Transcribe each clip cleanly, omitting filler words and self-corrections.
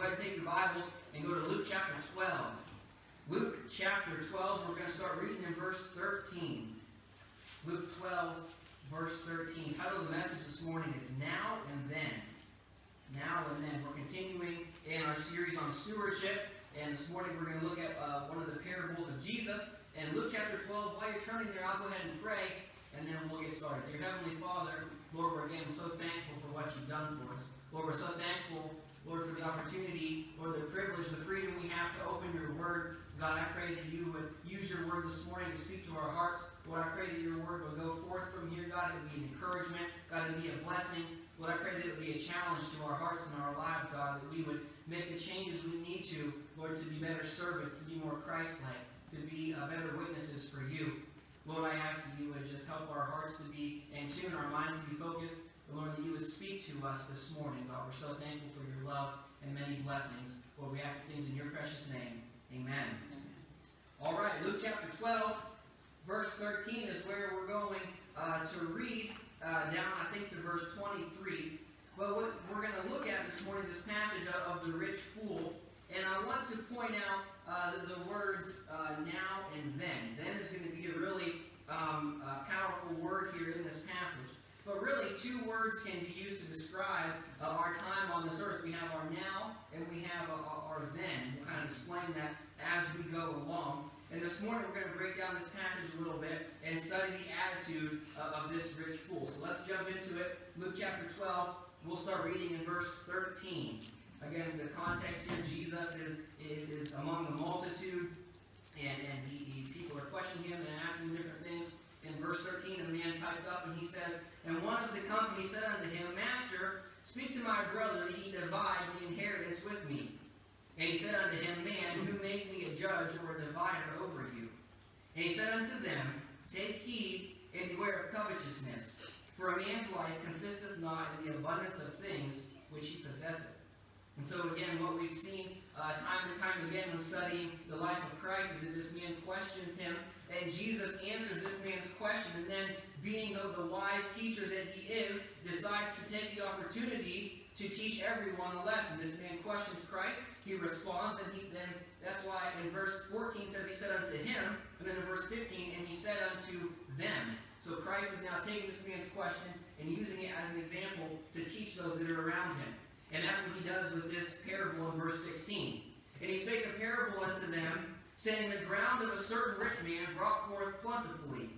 ahead and take your Bibles and go to Luke chapter 12. Luke chapter 12, we're going to start reading in verse 13. Luke 12, verse 13. The title of the message this morning is Now and Then. Now and Then. We're continuing in our series on stewardship, and this morning we're going to look at one of the parables of Jesus. And Luke chapter 12, while you're turning there, I'll go ahead and pray, and then we'll get started. Dear Heavenly Father, Lord, we're again so thankful for what you've done for us. Lord, we're so thankful, Lord, for the opportunity, Lord, the privilege, the freedom we have to open your word. God, I pray that you would use your word this morning to speak to our hearts. Lord, I pray that your word will go forth from here. God, it would be an encouragement. God, it would be a blessing. Lord, I pray that it would be a challenge to our hearts and our lives, God, that we would make the changes we need to, Lord, to be better servants, to be more Christ-like, to be better witnesses for you. Lord, I ask that you would just help our hearts to be in tune, our minds to be focused. And Lord, that you would speak to us this morning. God, we're so thankful for your love and many blessings. Lord, we ask these things in your precious name. Amen. All right, Luke chapter 12, verse 13 is where we're going to read down, I think, to verse 23. But what we're going to look at this morning, this passage of the rich fool. And I want to point out the words now and then. Then is going to be a really powerful word here in this passage. But really, two words can be used to describe our time on this earth. We have our now and we have our then. We'll kind of explain that as we go along. And this morning we're going to break down this passage a little bit and study the attitude of this rich fool. So let's jump into it. Luke chapter 12, we'll start reading in verse 13. Again, the context here, Jesus is among the multitude, and people are questioning him and asking different things. In verse 13, a man pipes up and he says, "And one of the company said unto him, Master, speak to my brother that he divide the inheritance with me. And he said unto him, Man, who made me a judge or a divider over you? And he said unto them, Take heed and beware of covetousness, for a man's life consisteth not in the abundance of things which he possesseth." And so again, what we've seen time and time again when studying the life of Christ is that this man questions him, and Jesus answers this man's question, and then, being the wise teacher that he is, decides to take the opportunity to teach everyone a lesson. This man questions Christ, he responds, and then that's why in verse 14 says he said unto him, and then in verse 15, and he said unto them. So Christ is now taking this man's question and using it as an example to teach those that are around him. And that's what he does with this parable in verse 16. "And he spake a parable unto them, saying, The ground of a certain rich man brought forth plentifully.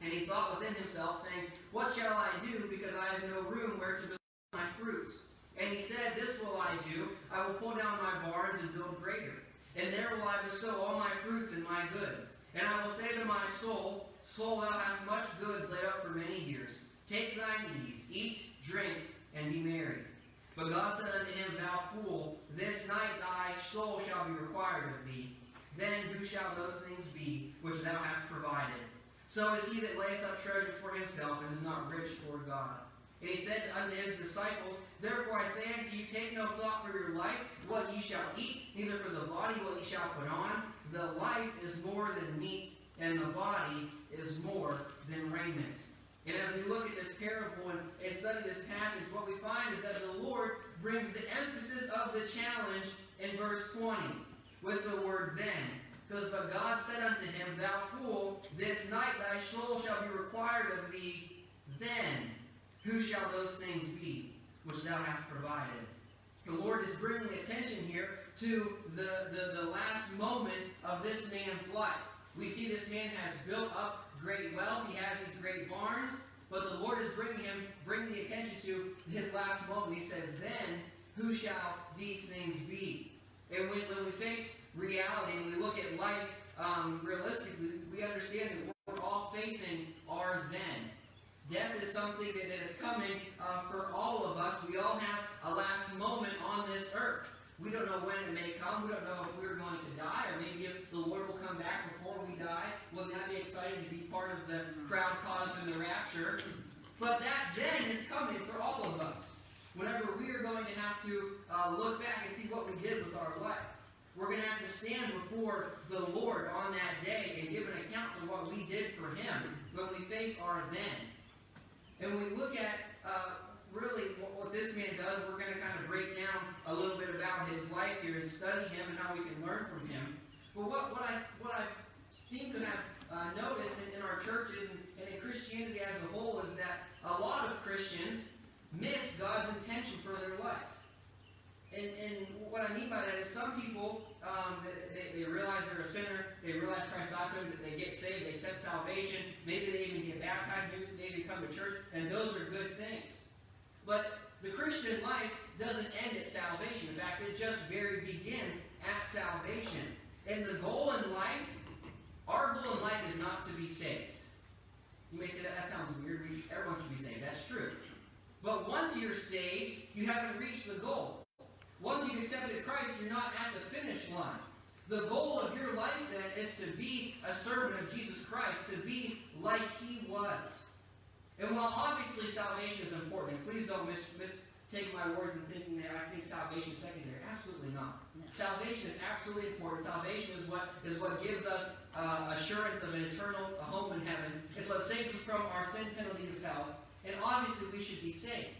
And he thought within himself, saying, What shall I do, because I have no room where to bestow my fruits? And he said, This will I do, I will pull down my barns and build greater. And there will I bestow all my fruits and my goods. And I will say to my soul, Soul, thou hast much goods laid up for many years. Take thine ease, eat, drink, and be merry. But God said unto him, Thou fool, this night thy soul shall be required of thee. Then who shall those things be which thou hast provided? So is he that layeth up treasures for himself, and is not rich toward God. And he said unto his disciples, Therefore I say unto you, take no thought for your life, what ye shall eat, neither for the body what ye shall put on. The life is more than meat, and the body is more than raiment." And as we look at this parable and study this passage, what we find is that the Lord brings the emphasis of the challenge in verse 20 with the word then. Because, "But God said unto him, Thou fool, this night thy soul shall be required of thee. Then who shall those things be which thou hast provided?" The Lord is bringing attention here to the last moment of this man's life. We see this man has built up great wealth. He has his great barns. But the Lord is bringing the attention to his last moment. He says, Then who shall these things be? And when we face reality and we look at life realistically, we understand that we're all facing our then. Death is something that is coming for all of us. We all have a last moment on this earth. We don't know when it may come. We don't know if we're going to die, or maybe if the Lord will come back before we die. Wouldn't that be exciting to be part of the crowd caught up in the rapture? But that then is coming for all of us. Whenever we are going to have to look back and see what we did with our life. We're going to have to stand before the Lord on that day and give an account for what we did for him when we face our then. And when we look at really what this man does, we're going to kind of break down a little bit about his life and study him and how we can learn from him. But what I seem to have noticed in our churches and in Christianity as a whole is that a lot of Christians miss God's intention for their life. And what I mean by that is some people, they realize they're a sinner, they realize Christ died for them, that they get saved, they accept salvation, maybe they even get baptized, maybe they become a church, and those are good things. But the Christian life doesn't end at salvation. In fact, it just very begins at salvation. And the goal in life, our goal in life is not to be saved. You may say that sounds weird, everyone should be saved. That's true. But once you're saved, you haven't reached the goal. Once you've accepted Christ, you're not at the finish line. The goal of your life then is to be a servant of Jesus Christ, to be like he was. And while obviously salvation is important, and please don't mistake my words in thinking that I think salvation is secondary. Absolutely not. No. Salvation is absolutely important. Salvation is what gives us assurance of an eternal home in heaven. It's what saves us from our sin penalty of hell. And obviously we should be saved.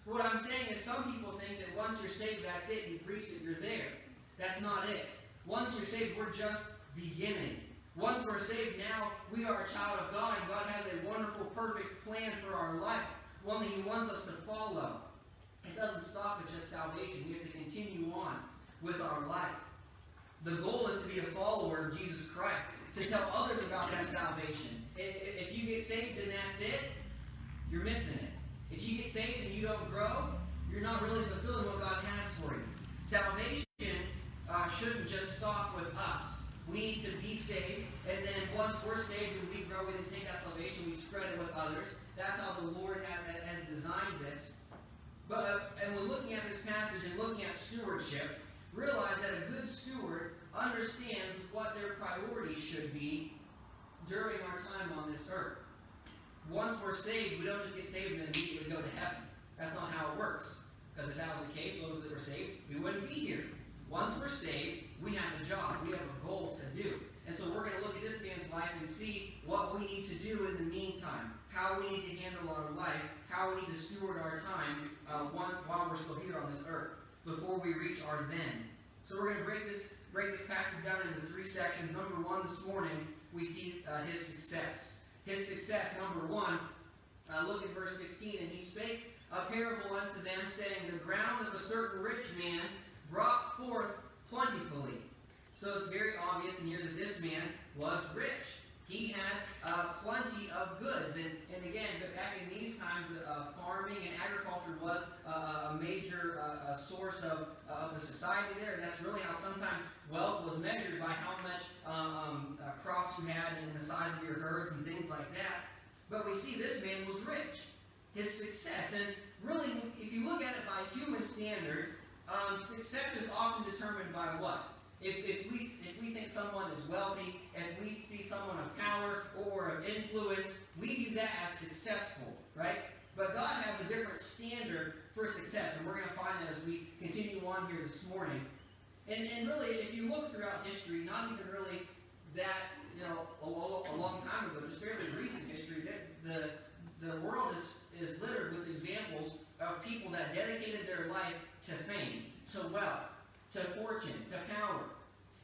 What I'm saying is some people think that once you're saved, that's it, you've reached it, you're there. That's not it. Once you're saved, we're just beginning. Once we're saved, now we are a child of God, and God has a wonderful, perfect plan for our life, one that he wants us to follow. It doesn't stop at just salvation. We have to continue on with our life. The goal is to be a follower of Jesus Christ, to tell others about that salvation. If you get saved and that's it, you're missing it. If you get saved and you don't grow, you're not really fulfilling what God has for you. Salvation shouldn't just stop with us. We need to be saved, and then once we're saved and we grow, we then take that salvation, we spread it with others. That's how the Lord has designed this. And when looking at this passage and looking at stewardship, realize that a good steward understands what their priorities should be during our time on this earth. Once we're saved, we don't just get saved and then immediately go to heaven. That's not how it works. Because if that was the case, those that were saved, we wouldn't be here. Once we're saved, we have a job. We have a goal to do. And so we're going to look at this man's life and see what we need to do in the meantime. How we need to handle our life. How we need to steward our time while we're still here on this earth. Before we reach our then. So we're going to break this passage down into three sections. Number one, this morning, we see his success. His success, number one, look at verse 16. And he spake a parable unto them, saying, the ground of a certain rich man brought forth plentifully. So it's very obvious in here that this man was rich. He had plenty of goods. And again, back in these times, farming and agriculture was a major source of the society there. And that's really how sometimes wealth was measured, by how much crops you had and the size of your herds and things like that. But we see this man was rich. His success. And really, if you look at it by human standards, success is often determined by what? If we think someone is wealthy, if we see someone of power or of influence, we view that as successful, right? But God has a different standard for success, and we're going to find that as we continue on here this morning. And really, if you look throughout history, not even really that, a long time ago, just fairly recent history, that the world is littered with examples of people that dedicated their life to fame, to wealth, to fortune, to power.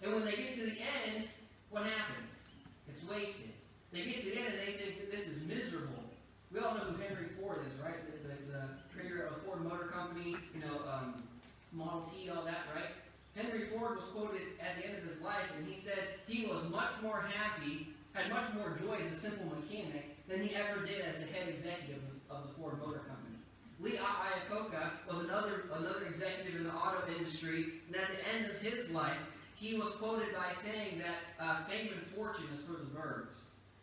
And when they get to the end, what happens? It's wasted. They get to the end and they think that this is miserable. We all know who Henry Ford is, right? The creator of Ford Motor Company, Model T, all that, right? Henry Ford was quoted at the end of his life, and he said he was much more happy, had much more joy as a simple mechanic than he ever did as the head executive of the Ford Motor Company. Lee Iacocca was another executive in the auto industry, and at the end of his life, he was quoted by saying that fame and fortune is for the birds.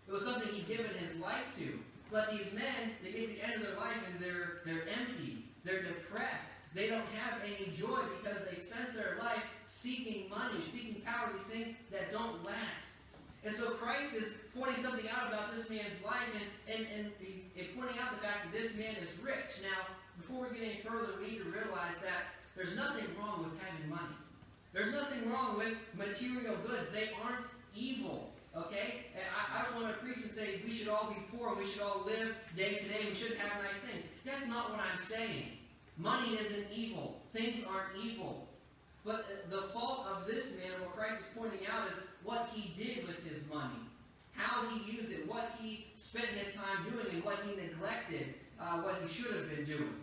It was something he'd given his life to. But these men, they get to the end of their life and they're empty. They're depressed. They don't have any joy because they spent their life seeking money, seeking power, these things that don't last. And so Christ is pointing something out about this man's life, and he's pointing out the fact that this man is rich. Now, before we get any further, we need to realize that there's nothing wrong with having money. There's nothing wrong with material goods. They aren't evil. Okay? And I don't want to preach and say we should all be poor, we should all live day to day, we shouldn't have nice things. That's not what I'm saying. Money isn't evil. Things aren't evil. But the fault of this man, what Christ is pointing out, is what he did with his money. How he used it, what he spent his time doing, and what he neglected, what he should have been doing.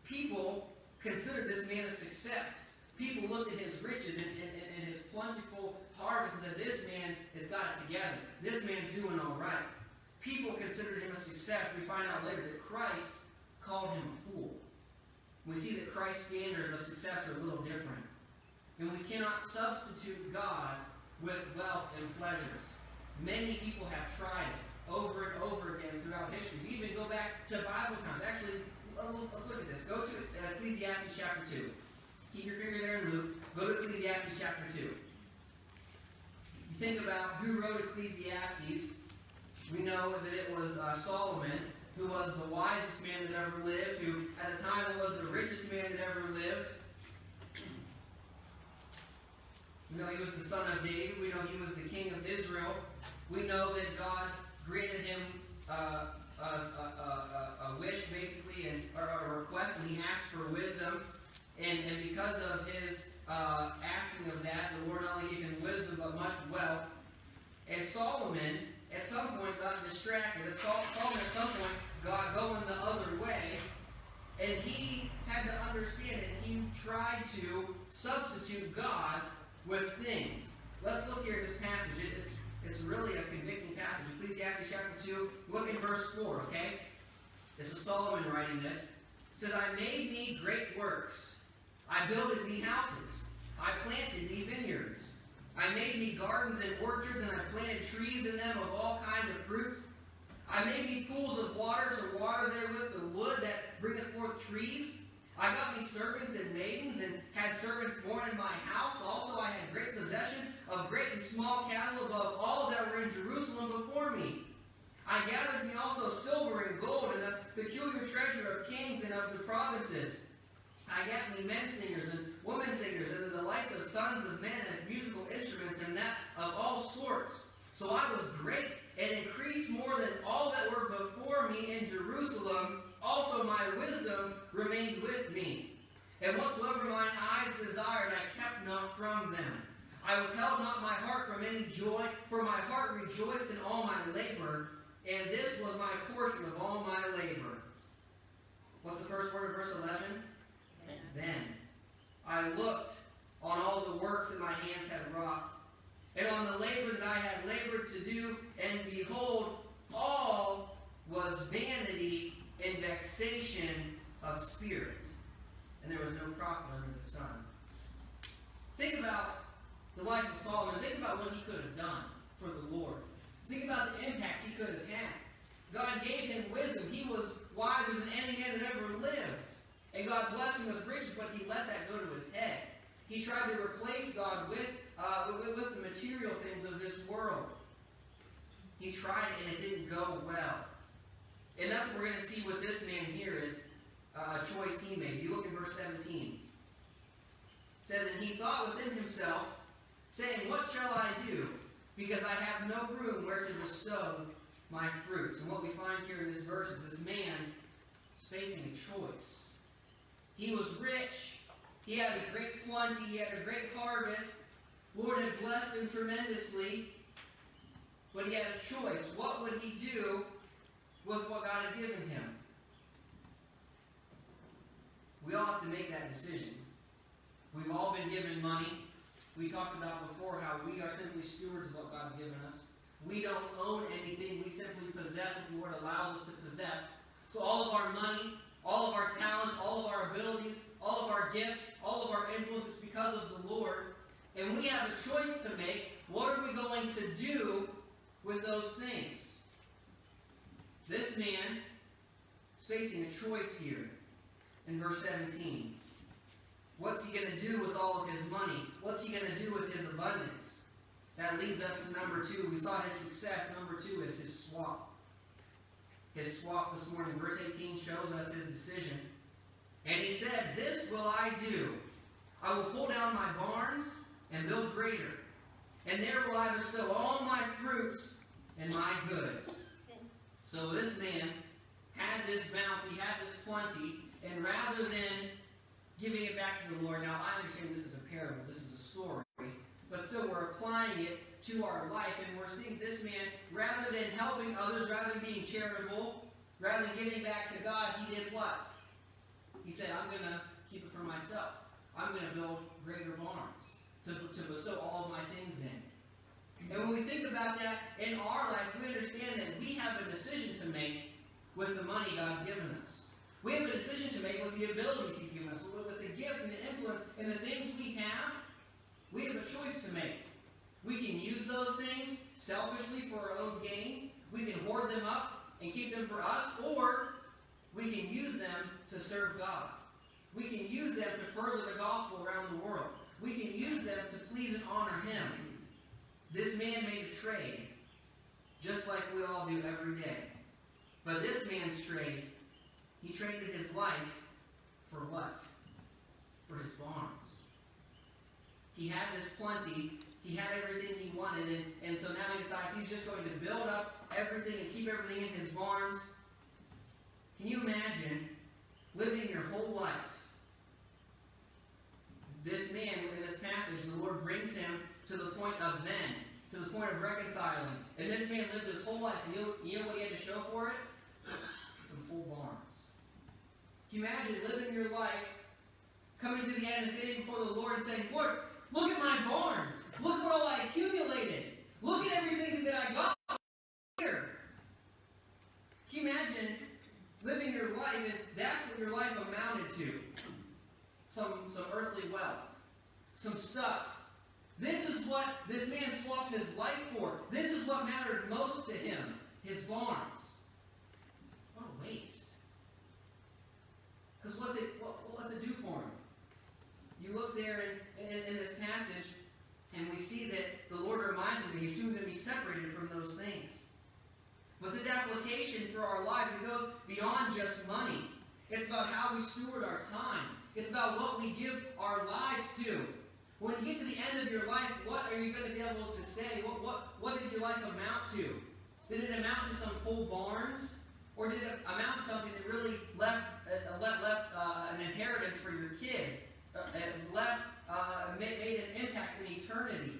People considered this man a success. People looked at his riches and his plentiful harvest and said, this man has got it together. This man's doing all right. People considered him a success. We find out later that Christ called him a fool. We see that Christ's standards of success are a little different. And we cannot substitute God with wealth and pleasures. Many people have tried it over and over again throughout history. We even go back to Bible times. Actually, let's look at this. Go to Ecclesiastes chapter 2. Keep your finger there in Luke. Go to Ecclesiastes chapter 2. You think about who wrote Ecclesiastes. We know that it was Solomon, who was the wisest man that ever lived, who at the time was the richest man that ever lived. We know he was the son of David. We know he was the king of Israel. We know that God granted him a wish, basically, or a request, and he asked for wisdom. And because of his asking of that, the Lord not only gave him wisdom, but much wealth. And Solomon, at some point, got distracted. Solomon, at some point, got going the other way. And he had to understand it. He tried to substitute God with things. Let's look here at this passage. It's really a convicting passage. Ecclesiastes chapter 2, look in verse 4, okay? This is Solomon writing this. It says, I made me great works. I builded me houses. I planted me vineyards. I made me gardens and orchards, and I planted trees in them of all kinds of fruits. I made me pools of water to water therewith the wood that bringeth forth trees. I got me servants and maidens, and had servants born in my house. Also I had great possessions of great and small cattle above all that were in Jerusalem before me. I gathered me also silver and gold, and the peculiar treasure of kings and of the provinces. I got me men singers and women singers, and the delights of sons of men as musical instruments, and that of all sorts. So I was great, and increased more than all that were before me in Jerusalem. Also my wisdom remained with me. And whatsoever mine eyes desired, I kept not from them. I withheld not my heart from any joy, for my heart rejoiced in all my labor, and this was my portion of all my labor. What's the first word of verse 11? Then I looked on all the works that my hands had wrought, and on the labor that I had labored to do, and behold, all was vanity and vexation of spirit, and there was no profit under the sun. Think about the life of Solomon. Think about what he could have done for the Lord. Think about the impact he could have had. God gave him wisdom. He was wiser than any man that ever lived. And God blessed him with riches, but he let that go to his head. He tried to replace God with the material things of this world. He tried it, and it didn't go well. And that's what we're going to see with this man here is a choice he made. You look in verse 17. It says, and he thought within himself, saying, what shall I do? Because I have no room where to bestow my fruits. And what we find here in this verse is this man is facing a choice. He was rich. He had a great plenty. He had a great harvest. Lord had blessed him tremendously. But he had a choice. What would he do with what God had given him? We all have to make that decision. We've all been given money. We talked about before how we are simply stewards of what God's given us. We don't own anything. We simply possess what the Lord allows us to possess. So all of our money, all of our talents, all of our abilities, all of our gifts, all of our influence, it's because of the Lord. And we have a choice to make. What are we going to do with those things? This man is facing a choice here in verse 17. What's he going to do with all of his money? What's he going to do with his abundance? That leads us to number 2. We saw his success. Number 2 is his swap. His swap this morning. Verse 18 shows us his decision. And he said, this will I do. I will pull down my barns and build greater. And there will I bestow all my fruits and my goods. So this man had this bounty, had this plenty, and rather than giving it back to the Lord, now I understand this is a parable. parable. This is a story. But still, we're applying it to our life, and we're seeing this man, rather than helping others, rather than being charitable, rather than giving back to God, he did what? He said, I'm going to keep it for myself. I'm going to build greater barns to bestow all of my things in. And when we think about that in our life, we understand that we have a decision to make with the money God's given us. We have a decision to make with the abilities He's given us, with the gifts and the influence and the things we have. We have a choice to make. We can use those things selfishly for our own gain. We can hoard them up and keep them for us, or we can use them to serve God. We can use them to further the gospel around the world. We can use them to please and honor Him. This man made a trade, just like we all do every day. But this man's trade, he traded his life for what? For his barns. He had this plenty. He had everything he wanted. And so now he decides he's just going to build up everything and keep everything in his barns. Can you imagine living your whole life? This man, in this passage, the Lord brings him to the point of then, to the point of reconciling. And this man lived his whole life. And you know what he had to show for it? Some full barns. Can you imagine living your life, coming to the end and standing before the Lord and saying, Lord, look at my barns. Look at all I accumulated. Look at everything that I got here. Can you imagine living your life, and that's what your life amounted to? Some earthly wealth. Some stuff. This is what this man swapped his life for. This is what mattered most to him. His barns. What a waste. Because what's it do for him? You look there in this passage, and we see that the Lord reminds him that he's soon going to be separated from those things. But this application for our lives, it goes beyond just money. It's about how we steward our time. It's about what we give our lives to. When you get to the end of your life, what are you going to be able to say? What did your life amount to? Did it amount to some full barns? Or did it amount to something that really left an inheritance for your kids? Made an impact in eternity?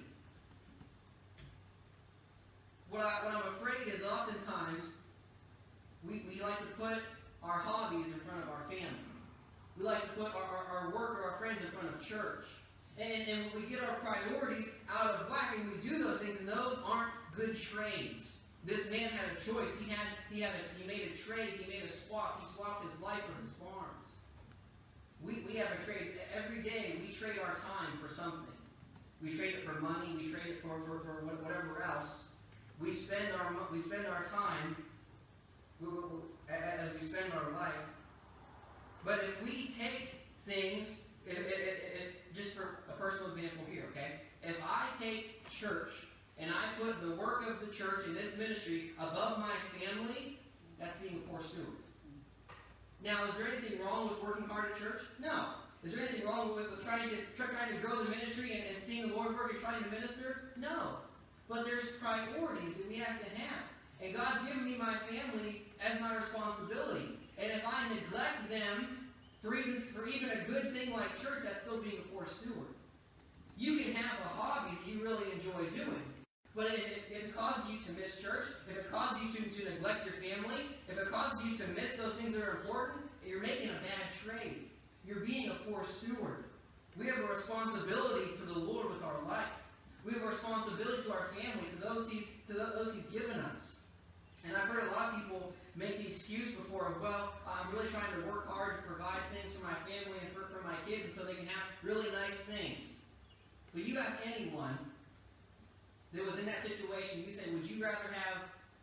What I'm afraid is oftentimes we like to put our hobbies in front of our family. We like to put our work or our friends in front of church. And we get our priorities out of whack, and we do those things, and those aren't good trades. This man had a choice. He made a trade. He made a swap. He swapped his life for his barns. We have a trade. Every day we trade our time for something. We trade it for money. We trade it for whatever else. We spend our time as we spend our life. But if we take things, just for a personal example here, okay? If I take church and I put the work of the church in this ministry above my family, that's being a poor steward. Now, is there anything wrong with working hard at church? No. Is there anything wrong with trying to grow the ministry and seeing the Lord work and trying to minister? No. But there's priorities that we have to have. And God's given me my family as my responsibility. And if I neglect them for even a good thing like church, that's still being a poor steward. You can have a hobby that you really enjoy doing. But if it causes you to miss church, if it causes you to neglect your family, if it causes you to miss those things that are important, you're making a bad trade. You're being a poor steward. We have a responsibility to the Lord with our life. We have a responsibility to our family, to those He's given us. And I've heard a lot of people make the excuse before of, well, I'm really trying to work hard to provide things for my family and for my kids, and so they can have really nice things. But you ask anyone that was in that situation, you say, would you rather have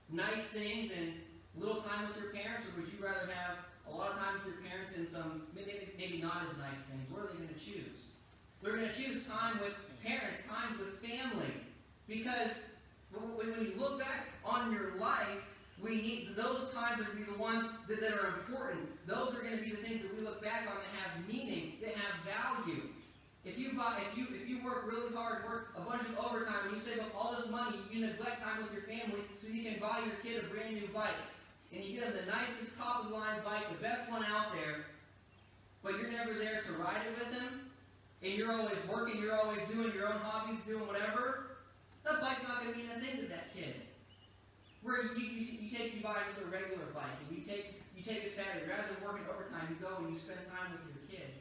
nice things and little time with your parents, or would you rather have a lot of time with your parents and some maybe not as nice things? What are they going to choose? They're going to choose time with parents, time with family. Because when you look back on your life, we need those times are going to be the ones that are important. Those are going to be the things that we look back on that have meaning, that have value. If you work really hard, work a bunch of overtime, and you save up all this money, you neglect time with your family so you can buy your kid a brand new bike. And you get them the nicest top-of-the-line bike, the best one out there, but you're never there to ride it with them, and you're always working, you're always doing your own hobbies, doing whatever, that bike's not going to mean a thing to that kid. Where you buy just a regular bike, and you take a Saturday, rather than working overtime, you go and you spend time with your kid.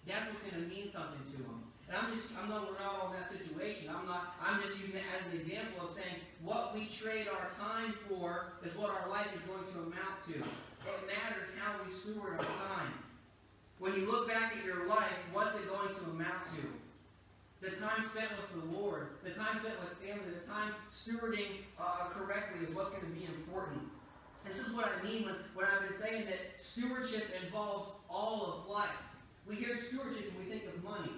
That's what's going to mean something to them. And we're not all in that situation. I'm just using it as an example of saying what we trade our time for is what our life is going to amount to. It matters how we steward our time. When you look back at your life, what's it going to amount to? The time spent with the Lord, the time spent with family, the time stewarding correctly is what's going to be important. This is what I mean when I've been saying that stewardship involves all of life. We hear stewardship and we think of money,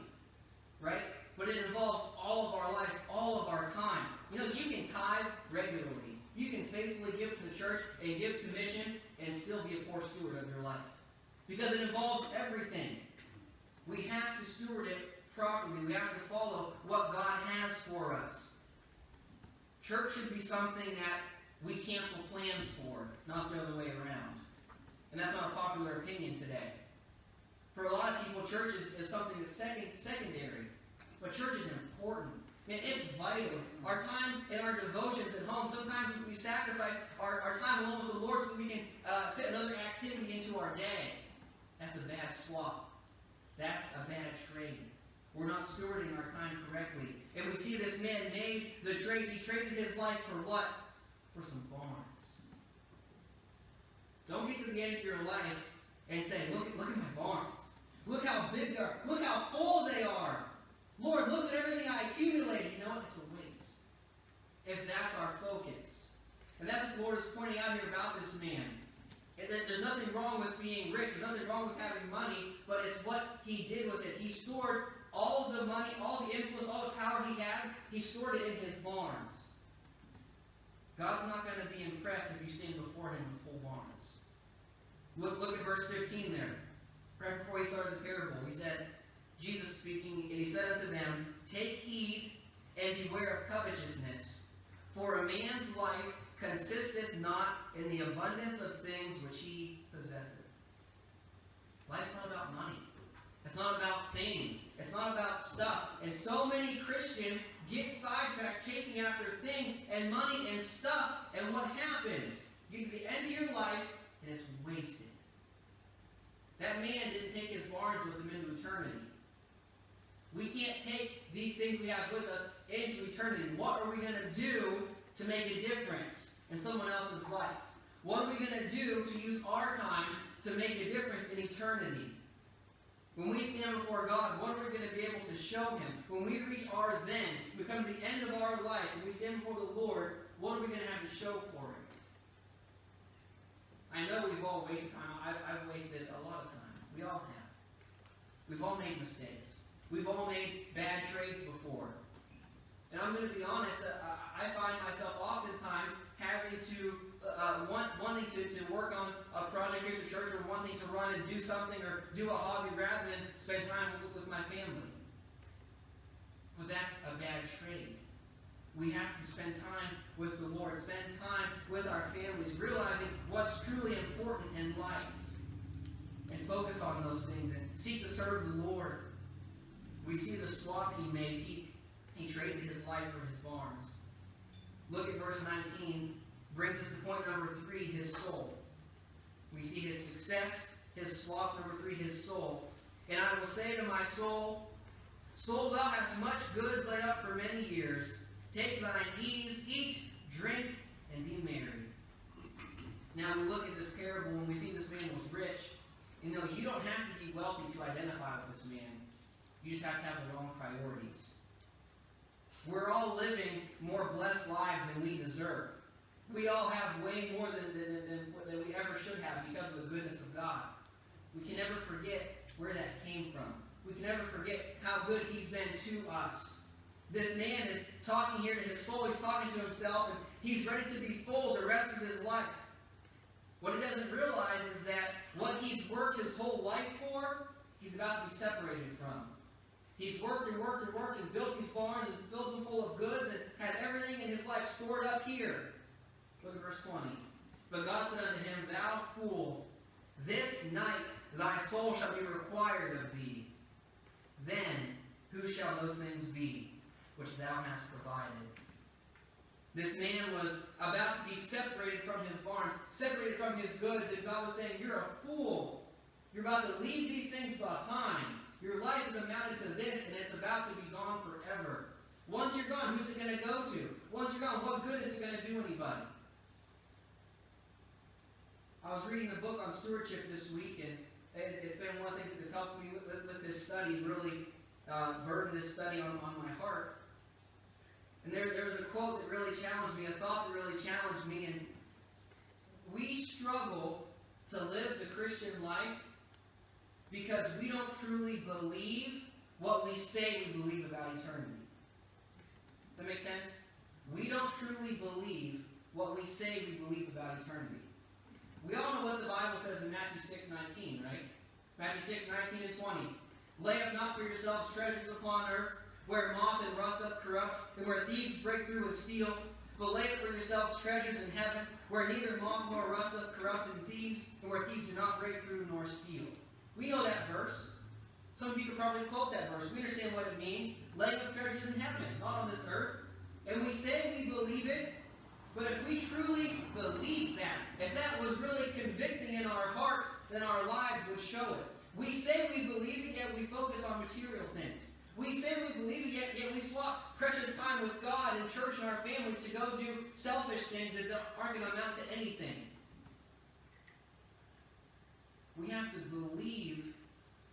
right? But it involves all of our life, all of our time. You know, you can tithe regularly. You can faithfully give to the church and give to missions and still be a poor steward of your life. Because it involves everything. We have to steward it properly. We have to follow what God has for us. Church should be something that we cancel plans for, not the other way around. And that's not a popular opinion today. For a lot of people, church is something that's secondary. But church is important. Man, it's vital. Our time in our devotions at home, sometimes we sacrifice our time alone with the Lord so that we can fit another activity into our day. That's a bad swap. That's a bad trade. We're not stewarding our time correctly. And we see this man made the trade. He traded his life for what? For some barns. Don't get to the end of your life and say, look at my barns. Look how big they are. Look how full they are. Lord, look at everything I accumulated. You know what? It's a waste. If that's our focus. And that's what the Lord is pointing out here about this man. There's nothing wrong with being rich. There's nothing wrong with having money. But it's what he did with it. He stored all the money, all the influence, all the power he had. He stored it in his barns. God's not going to be impressed if you stand before him with full barns. Look at verse 15 there. Right before he started the parable, he said, Jesus speaking, and he said unto them, Take heed and beware of covetousness, for a man's life consisteth not in the abundance of things which he possesseth. Life's not about money. It's not about things. It's not about stuff. And so many Christians get sidetracked chasing after things and money and stuff. And what happens? You get to the end of your life and it's wasted. That man didn't take his barns with him into eternity. We can't take these things we have with us into eternity. What are we going to do to make a difference in someone else's life? What are we going to do to use our time to make a difference in eternity? When we stand before God, what are we going to be able to show him? When we reach our then, we come to the end of our life, and we stand before the Lord, what are we going to have to show for it? I know we've all wasted time. I've wasted a lot of time. We all have. We've all made mistakes. We've all made bad trades before. And I'm going to be honest, I find myself oftentimes having to, wanting to work on a project here at the church, or wanting to run and do something or do a hobby rather than spend time with my family. But that's a bad trade. We have to spend time with the Lord, spend time with our families, realizing what's truly important in life, and focus on those things and seek to serve the Lord. We see the swap he made. He traded his life for his barns. Look at verse 19. Brings us to point number 3, his soul. We see his success, his swap. Number 3, his soul. And I will say to my soul, Soul, thou hast much goods laid up for many years. Take thine ease, eat, drink, and be merry. Now we look at this parable and we see this man was rich. You know, you don't have to be wealthy to identify with this man. You just have to have the wrong priorities. We're all living more blessed lives than we deserve. We all have way more than we ever should have because of the goodness of God. We can never forget where that came from. We can never forget how good he's been to us. This man is talking here to his soul. He's talking to himself, and he's ready to be full the rest of his life. What he doesn't realize is that what he's worked his whole life for, he's about to be separated from. He's worked and worked and worked and built these barns and filled them full of goods and has everything in his life stored up here. Look at verse 20. But God said unto him, Thou fool, this night thy soul shall be required of thee. then who shall those things be which thou hast provided? This man was about to be separated from his barns, separated from his goods, and God was saying, you're a fool. You're about to leave these things behind. Your life is amounted to this, and it's about to be gone forever. Once you're gone, who's it going to go to? Once you're gone, what good is it going to do anybody? I was reading a book on stewardship this week, and it's been one of the things that's helped me with this study, really burdened this study on my heart. And there was a quote that really challenged me, a thought that really challenged me, and we struggle to live the Christian life because we don't truly believe what we say we believe about eternity. Does that make sense? We don't truly believe what we say we believe about eternity. We all know what the Bible says in Matthew 6:19, right? Matthew 6:19 and 20. Lay up not for yourselves treasures upon earth, where moth and rust doth corrupt, and where thieves break through and steal. But lay up for yourselves treasures in heaven, where neither moth nor rust doth corrupt, and where thieves do not break through nor steal. We know that verse. Some people probably quote that verse. We understand what it means. Laying up treasures in heaven, not on this earth. And we say we believe it, but if we truly believe that, if that was really convicting in our hearts, then our lives would show it. We say we believe it, yet we focus on material things. We say we believe it, yet we swap precious time with God and church and our family to go do selfish things that aren't going to amount to anything. We have to believe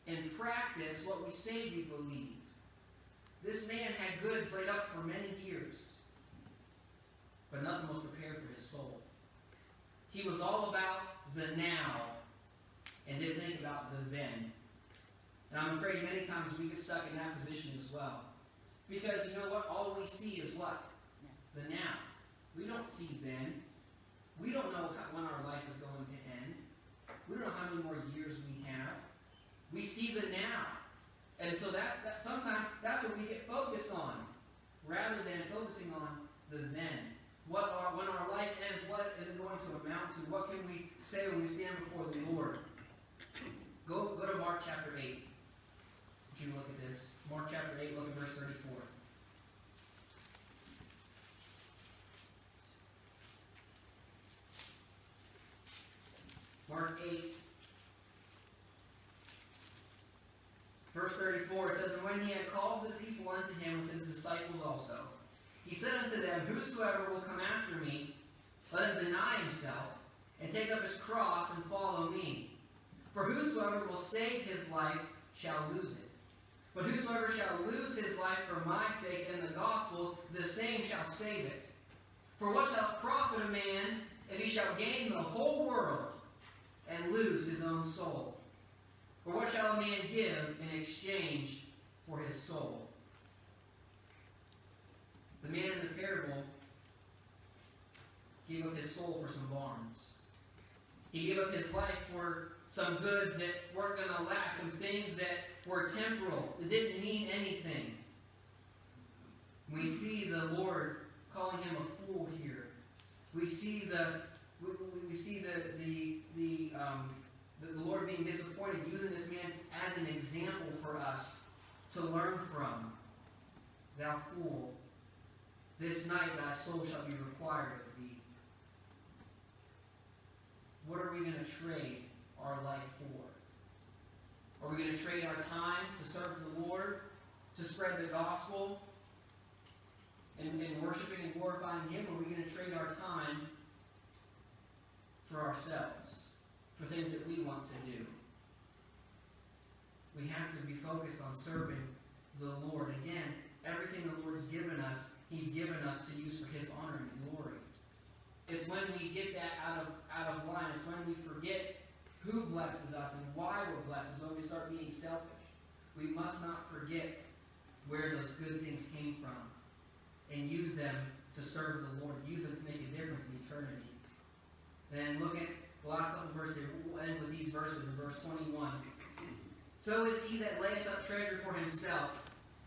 and practice what we say we believe. This man had goods laid up for many years, but nothing was prepared for his soul. He was all about the now and didn't think about the then. And I'm afraid many times we get stuck in that position as well. Because you know what? All we see is what? The now. We don't see then. We don't know when our life is going to end. We don't know how many more years we have. We see the now. And so sometimes that's what we get focused on, rather than focusing on the then. When our life ends, what is it going to amount to? What can we say when we stand before the Lord? Go to Mark chapter 8. Would you look at this? Mark chapter 8, look at verse 34. Mark 8, verse 34, it says, And when he had called the people unto him with his disciples also, he said unto them, Whosoever will come after me, let him deny himself, and take up his cross, and follow me. For whosoever will save his life shall lose it. But whosoever shall lose his life for my sake and the gospel's, the same shall save it. For what shall it profit a man if he shall gain the whole world and lose his own soul? Or what shall a man give in exchange for his soul? The man in the parable gave up his soul for some barns. He gave up his life for some goods that weren't going to last, some things that were temporal, that didn't mean anything. We see the Lord calling him a fool here. We see the Lord being disappointed, using this man as an example for us to learn from. Thou fool, this night thy soul shall be required of thee. What are we going to trade our life for? Are we going to trade our time to serve the Lord, to spread the gospel, and worshiping and glorifying Him? Or are we going to trade our time for ourselves, for things that we want to do? We have to be focused on serving the Lord. Again, everything the Lord's given us, He's given us to use for His honor and glory. It's when we get that out of line. It's when we forget who blesses us and why we're blessed. It's when we start being selfish. We must not forget where those good things came from and use them to serve the Lord. Use them to make a difference in eternity. Then look at the last couple of verses here. We'll end with these verses in verse 21. So is he that layeth up treasure for himself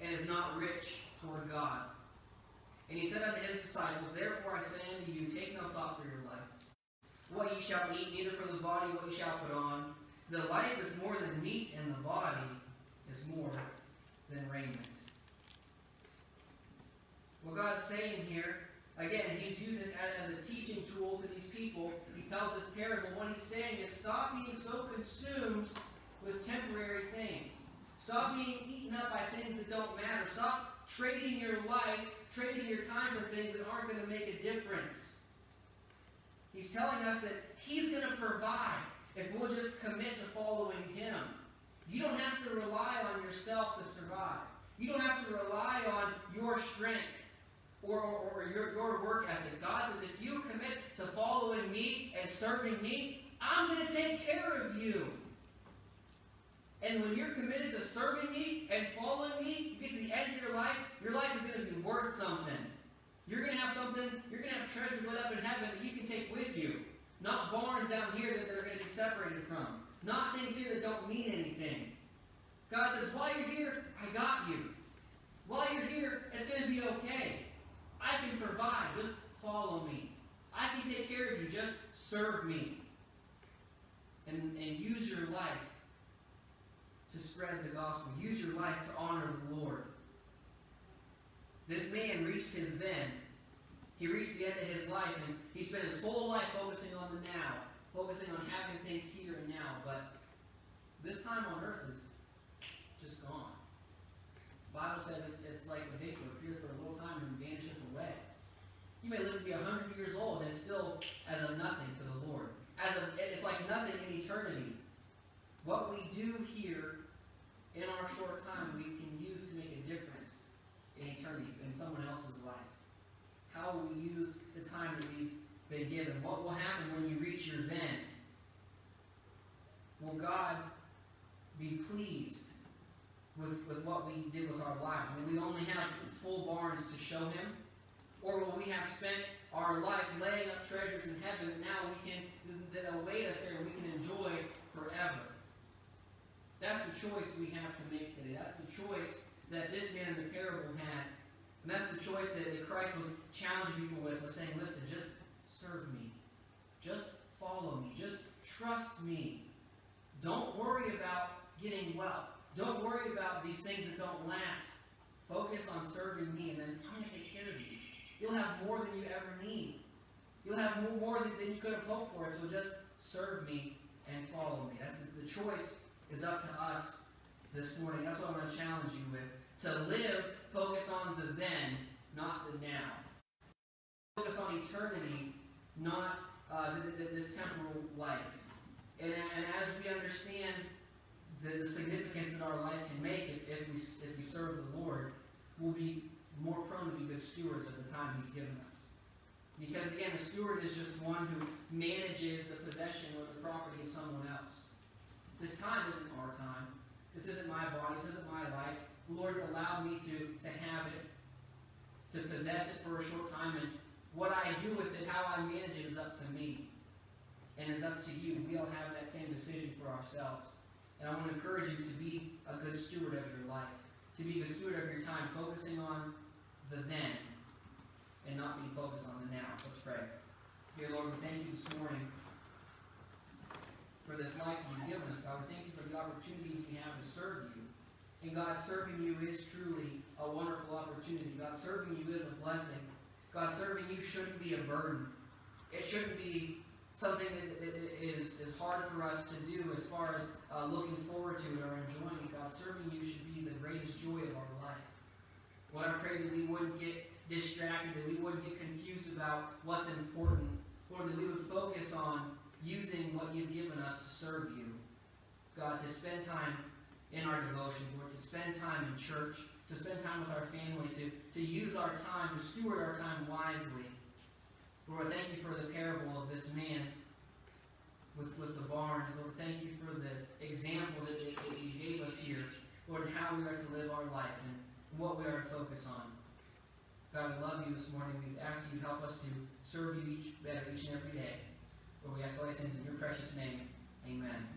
and is not rich toward God. And he said unto his disciples, Therefore I say unto you, take no thought for your life, what ye shall eat, neither for the body what ye shall put on. The life is more than meat, and the body is more than raiment. What God's saying here, again, he's using it as a teaching tool to these people. He tells this parable. What he's saying is, stop being so consumed with temporary things. Stop being eaten up by things that don't matter. Stop trading your life, trading your time for things that aren't going to make a difference. He's telling us that he's going to provide if we'll just commit to following him. You don't have to rely on yourself to survive. You don't have to rely on your strength or your work ethic. God says, if you commit to following me and serving me, I'm going to take care of you. And when you're committed to serving me and following me, you get to the end of your life is going to be worth something. You're going to have something, you're going to have treasures laid up in heaven that you can take with you. Not barns down here that they're going to be separated from. Not things here that don't mean anything. God says, while you're here, I got you. While you're here, it's going to be okay. I can provide. Just follow me. I can take care of you. Just serve me. And use your life to spread the gospel. Use your life to honor the Lord. This man reached his then. He reached the end of his life, and he spent his whole life focusing on the now, focusing on having things here and now. But this time on earth is just gone. The Bible says it's like a vapor, appears for a little time and vanisheth away. You may live to be 100 years old, and it's still as of nothing to the Lord. It's like nothing in eternity. What we do here in our short time, we can use to make a difference in eternity, in someone else's life. How will we use the time that we've been given? What will happen when you reach your then? Will God be pleased with what we did with our lives? Will we only have full barns to show him? Or will we have spent our life laying up treasures in heaven that await us there and we can enjoy forever? That's the choice we have to make today. That's the choice that this man in the parable had. And that's the choice that Christ was challenging people with, was saying, listen, just serve me. Just follow me. Just trust me. Don't worry about getting wealth. Don't worry about these things that don't last. Focus on serving me, and then I'm going to take care of you. You'll have more than you ever need. You'll have more than you could have hoped for, so just serve me and follow me. That's the choice is up to us this morning. That's what I'm going to challenge you with. To live focused on the then, not the now. Focus on eternity, not this temporal life. And as we understand the significance that our life can make if we serve the Lord, we'll be more prone to be good stewards of the time he's given us. Because again, a steward is just one who manages the possession or the property of someone else. This time isn't our time. This isn't my body. This isn't my life. The Lord's allowed me to have it, to possess it for a short time, and what I do with it, how I manage it, is up to me. And it's up to you. We all have that same decision for ourselves. And I want to encourage you to be a good steward of your life, to be a good steward of your time, focusing on the then and not being focused on the now. Let's pray. Dear Lord, we thank you this morning for this life you've given us. God, we thank you for the opportunities we have to serve you. And God, serving you is truly a wonderful opportunity. God, serving you is a blessing. God, serving you shouldn't be a burden. It shouldn't be something that is hard for us to do as far as looking forward to it or enjoying it. God, serving you should be the greatest joy of our life. Lord, I pray that we wouldn't get distracted, that we wouldn't get confused about what's important. Lord, that we would focus on using what you've given us to serve you. God, to spend time in our devotions, Lord, to spend time in church, to spend time with our family, to use our time, to steward our time wisely. Lord, thank you for the parable of this man with the barns. Lord, thank you for the example that you gave us here. Lord, and how we are to live our life and what we are to focus on. God, we love you this morning. We ask you to help us to serve you better each and every day. Lord, we ask all these things in your precious name. Amen.